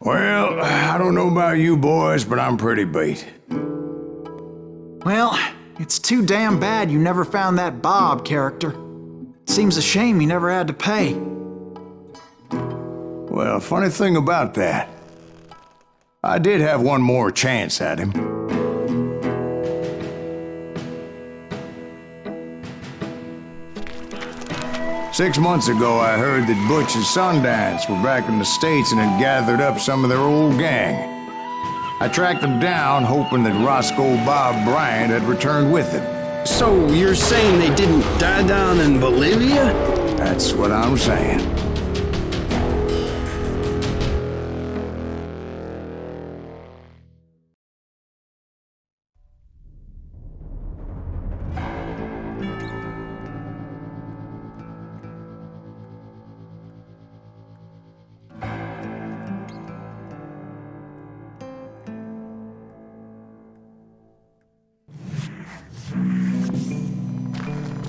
Well, I don't know about you boys, but I'm pretty beat. Well, it's too damn bad you never found that Bob character. Seems a shame you never had to pay. Well, funny thing about that, I did have one more chance at him. Six months ago, I heard that Butch and Sundance were back in the States and had gathered up some of their old gang. I tracked them down, hoping that Roscoe Bob Bryant had returned with them. So you're saying they didn't die down in Bolivia? That's what I'm saying.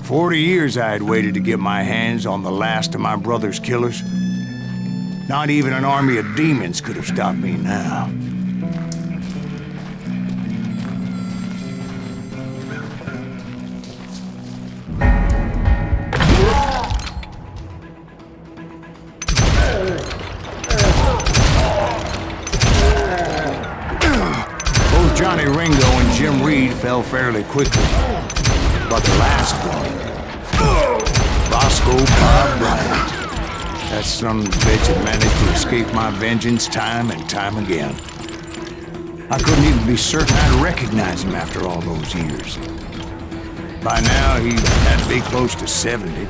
For 40 years I had waited to get my hands on the last of my brother's killers. Not even an army of demons could have stopped me now. Both Johnny Ringo and Jim Reed fell fairly quickly. But the last one, Roscoe Bob Bryant. That son of a bitch had managed to escape my vengeance time and time again. I couldn't even be certain I'd recognize him after all those years. By now, he had to be close to 70.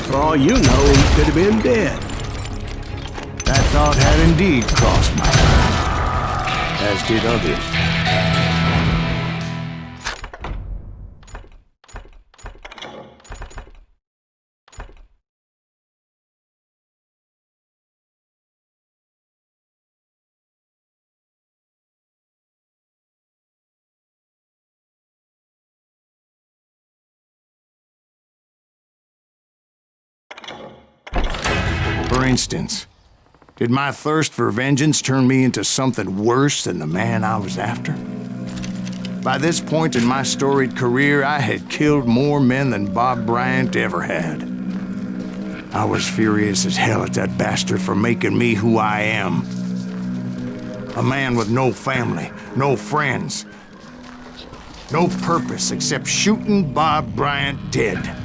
For all you know, he could have been dead. That thought had indeed crossed my mind, as did others. For instance, did my thirst for vengeance turn me into something worse than the man I was after? By this point in my storied career, I had killed more men than Bob Bryant ever had. I was furious as hell at that bastard for making me who I am. A man with no family, no friends, no purpose except shooting Bob Bryant dead.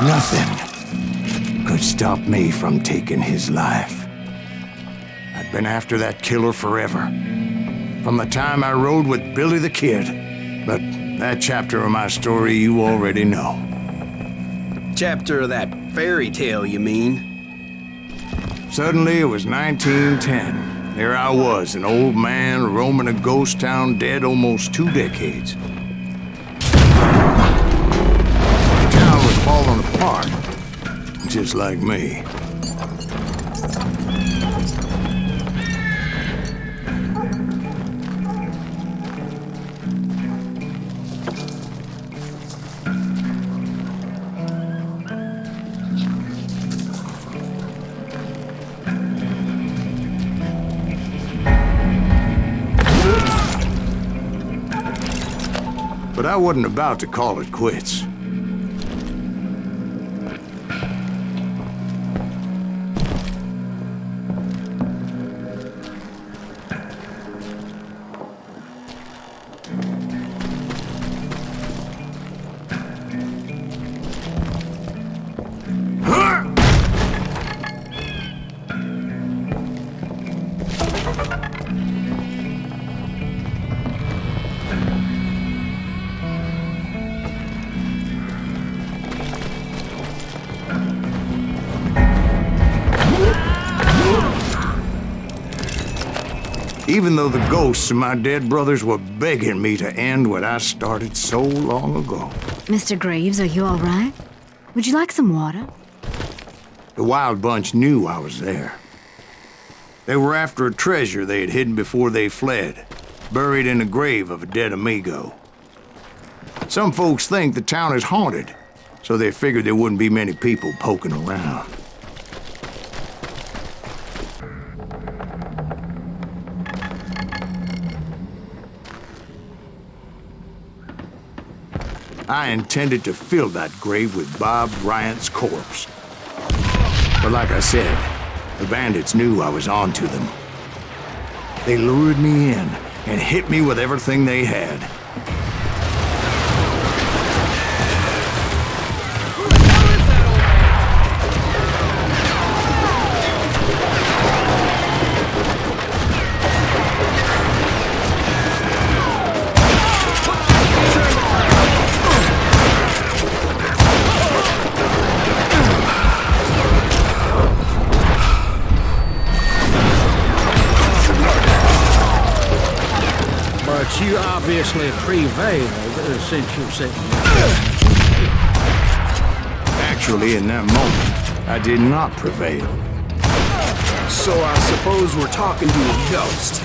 Nothing could stop me from taking his life. I'd been after that killer forever, from the time I rode with Billy the Kid. But that chapter of my story you already know. Chapter of that fairy tale, you mean? Suddenly it was 1910. There I was, an old man roaming a ghost town dead almost 2 decades. Falling apart, just like me. But I wasn't about to call it quits. even though the ghosts of my dead brothers were begging me to end what I started so long ago. Mr. Graves, are you all right? Would you like some water? The Wild Bunch knew I was there. They were after a treasure they had hidden before they fled, buried in the grave of a dead amigo. Some folks think the town is haunted, so they figured there wouldn't be many people poking around. I intended to fill that grave with Bob Bryant's corpse. But like I said, the bandits knew I was on to them. They lured me in and hit me with everything they had. You obviously prevailed since you said. Actually, in that moment, I did not prevail. So I suppose we're talking to a ghost.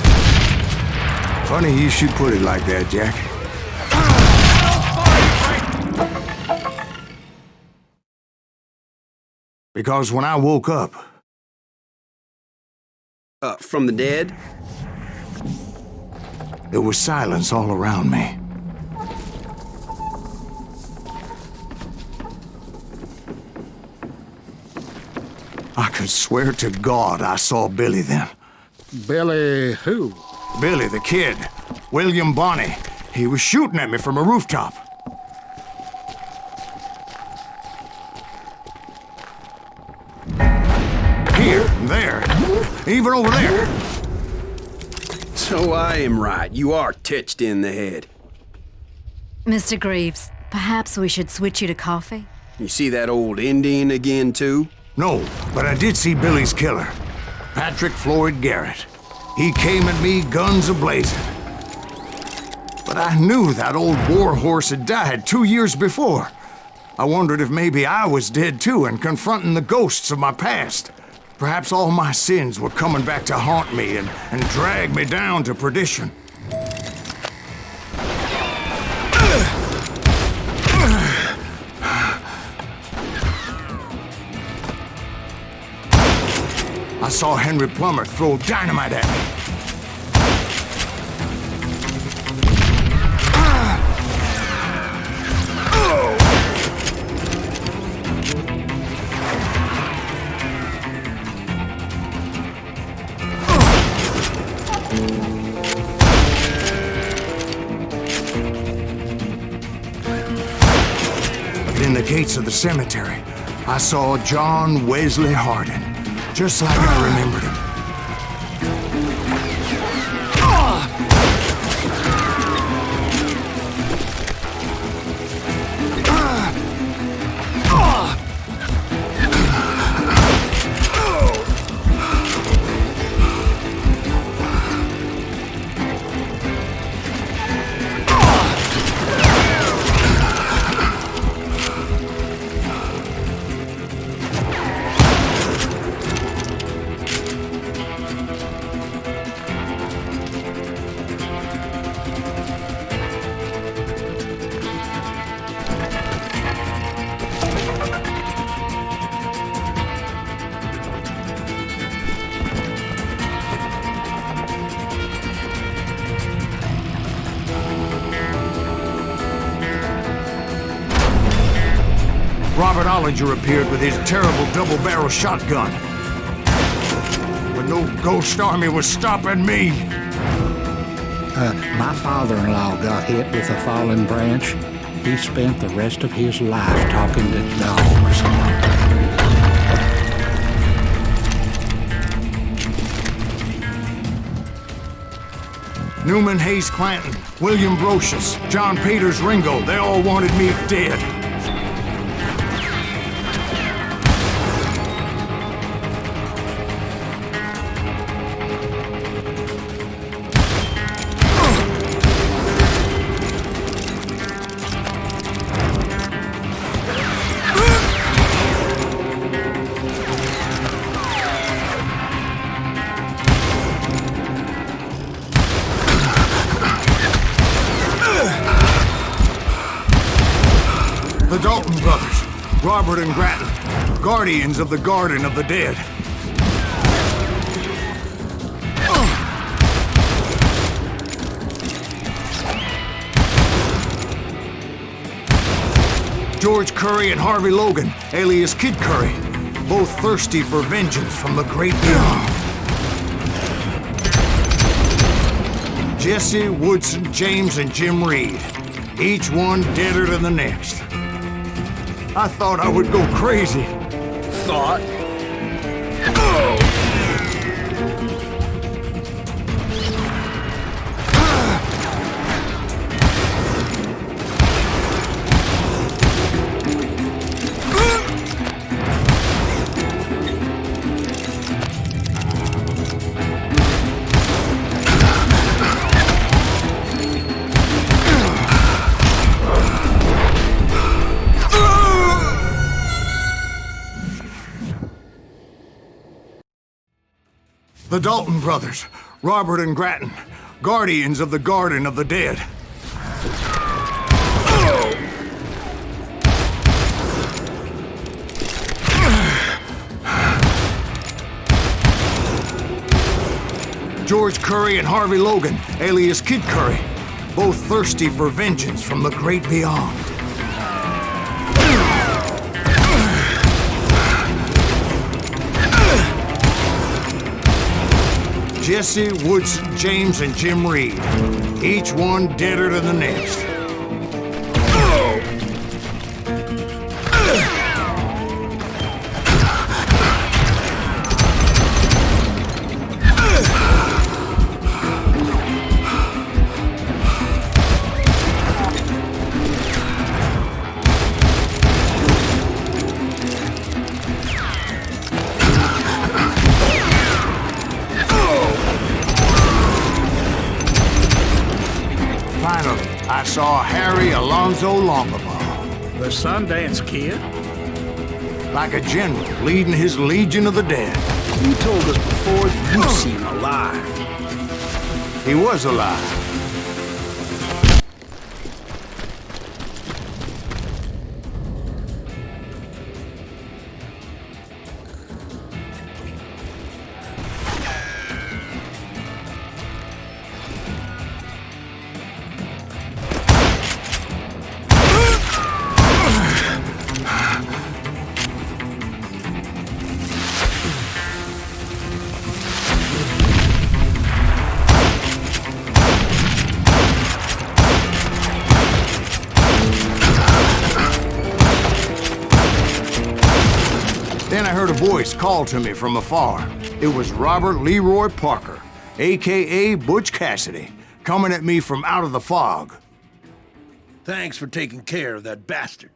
Funny you should put it like that, Jack. Because when I woke up... From the dead? There was silence all around me. I could swear to God I saw Billy then. Billy who? Billy the kid. William Bonney. He was shooting at me from a rooftop. Here, there, even over there. So I am right. You are touched in the head. Mr. Graves, perhaps we should switch you to coffee? You see that old Indian again, too? No, but I did see Billy's killer, Patrick Floyd Garrett. He came at me guns a-blazing. But I knew that old war horse had died 2 years before. I wondered if maybe I was dead too and confronting the ghosts of my past. Perhaps all my sins were coming back to haunt me and drag me down to perdition. I saw Henry Plummer throw dynamite at me. In the gates of the cemetery, I saw John Wesley Hardin, just like I remembered him. Robert Ollinger appeared with his terrible double-barrel shotgun. But no ghost army was stopping me. My father-in-law got hit with a fallen branch. He spent the rest of his life talking to dogs. Newman Hayes Clanton, William Brocious, John Peters Ringo, they all wanted me dead. Robert and Grattan, guardians of the Garden of the Dead. George Curry and Harvey Logan, alias Kid Curry, both thirsty for vengeance from the great beyond. Jesse, Woodson, James, and Jim Reed, each one deader than the next. I thought I would go crazy. Thought? The Dalton brothers, Robert and Grattan, guardians of the Garden of the Dead. George Curry and Harvey Logan, alias Kid Curry, both thirsty for vengeance from the great beyond. Jesse, Woodson, James, and Jim Reed, each one deader than the next. I saw Harry Alonzo Longabaugh. The Sundance Kid? Like a general leading his legion of the dead. You told us before that you see him alive. He was alive. Then I heard a voice call to me from afar. It was Robert Leroy Parker, a.k.a. Butch Cassidy, coming at me from out of the fog. Thanks for taking care of that bastard.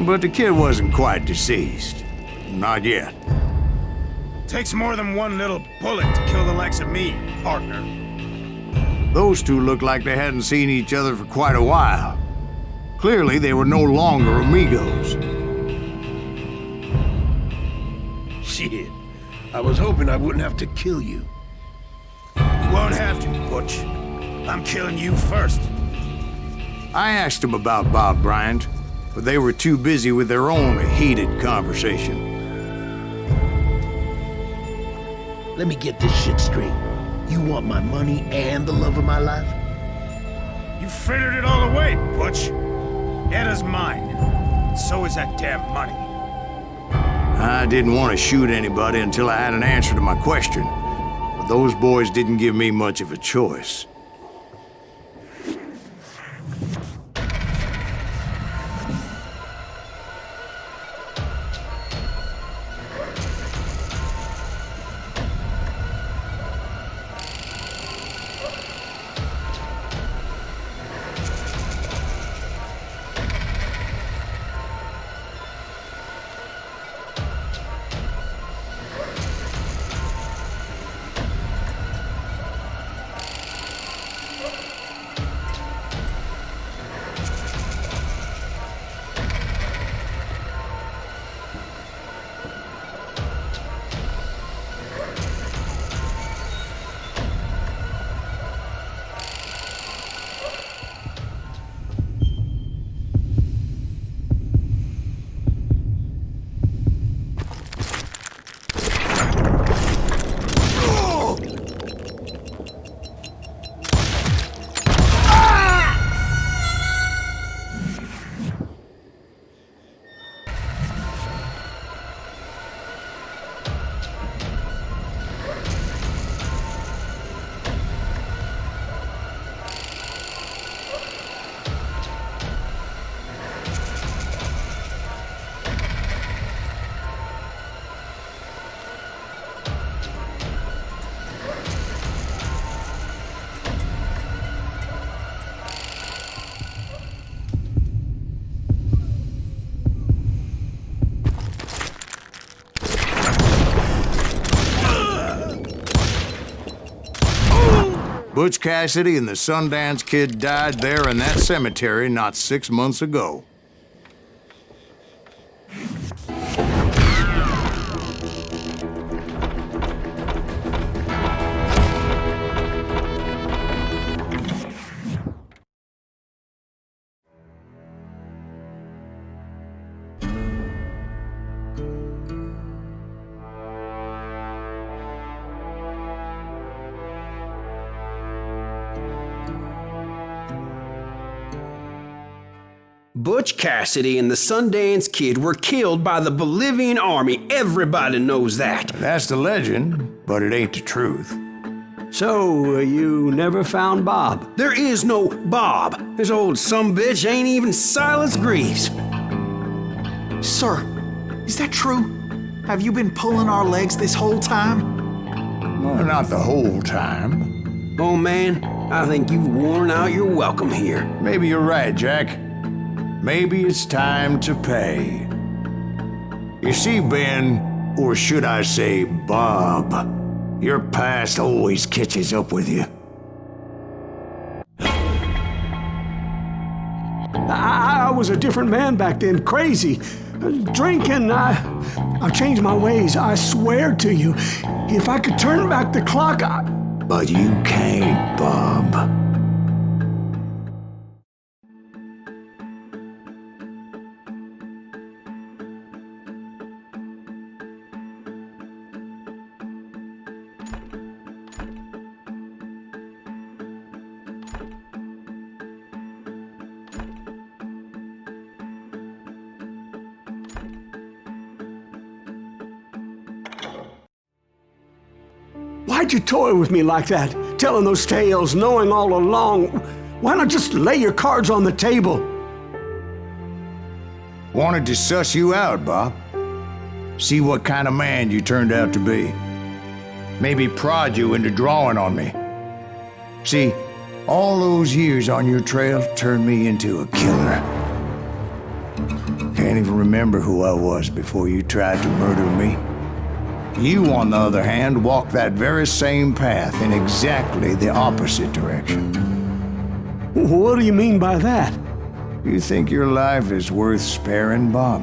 But the kid wasn't quite deceased. Not yet. Takes more than one little bullet to kill the likes of me, partner. Those two looked like they hadn't seen each other for quite a while. Clearly, they were no longer amigos. Shit. I was hoping I wouldn't have to kill you. You won't have to, Butch. I'm killing you first. I asked them about Bob Bryant, but they were too busy with their own heated conversation. Let me get this shit straight. You want my money and the love of my life? You frittered it all away, Butch. Edda's mine. So is that damn money. I didn't want to shoot anybody until I had an answer to my question, but those boys didn't give me much of a choice. Butch Cassidy and the Sundance Kid died there in that cemetery not 6 months ago. Butch Cassidy and the Sundance Kid were killed by the Bolivian army. Everybody knows that. That's the legend, but it ain't the truth. So, you never found Bob? There is no Bob. This old sumbitch ain't even Silas Greaves. Sir, is that true? Have you been pulling our legs this whole time? Well, not the whole time. Oh man, I think you've worn out your welcome here. Maybe you're right, Jack. Maybe it's time to pay. You see, Ben, or should I say Bob, your past always catches up with you. I was a different man back then, crazy. Drinking, I've changed my ways, I swear to you. If I could turn back the clock, But you can't, Bob. Why'd you toy with me like that? Telling those tales, knowing all along. Why not just lay your cards on the table? Wanted to suss you out, Bob. See what kind of man you turned out to be. Maybe prod you into drawing on me. See, all those years on your trail turned me into a killer. Can't even remember who I was before you tried to murder me. You, on the other hand, walked that very same path in exactly the opposite direction. What do you mean by that? You think your life is worth sparing, Bob?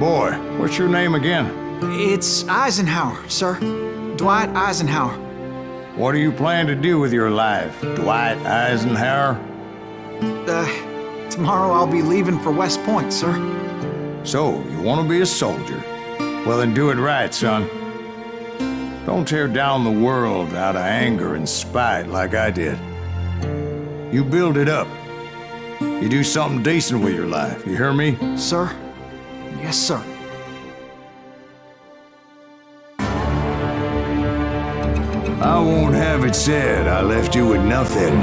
Boy, what's your name again? It's Eisenhower, sir. Dwight Eisenhower. What do you plan to do with your life, Dwight Eisenhower? Tomorrow I'll be leaving for West Point, sir. So, you want to be a soldier? Well, then do it right, son. Don't tear down the world out of anger and spite like I did. You build it up. You do something decent with your life, you hear me? Sir? Yes, sir. I won't have it said I left you with nothing.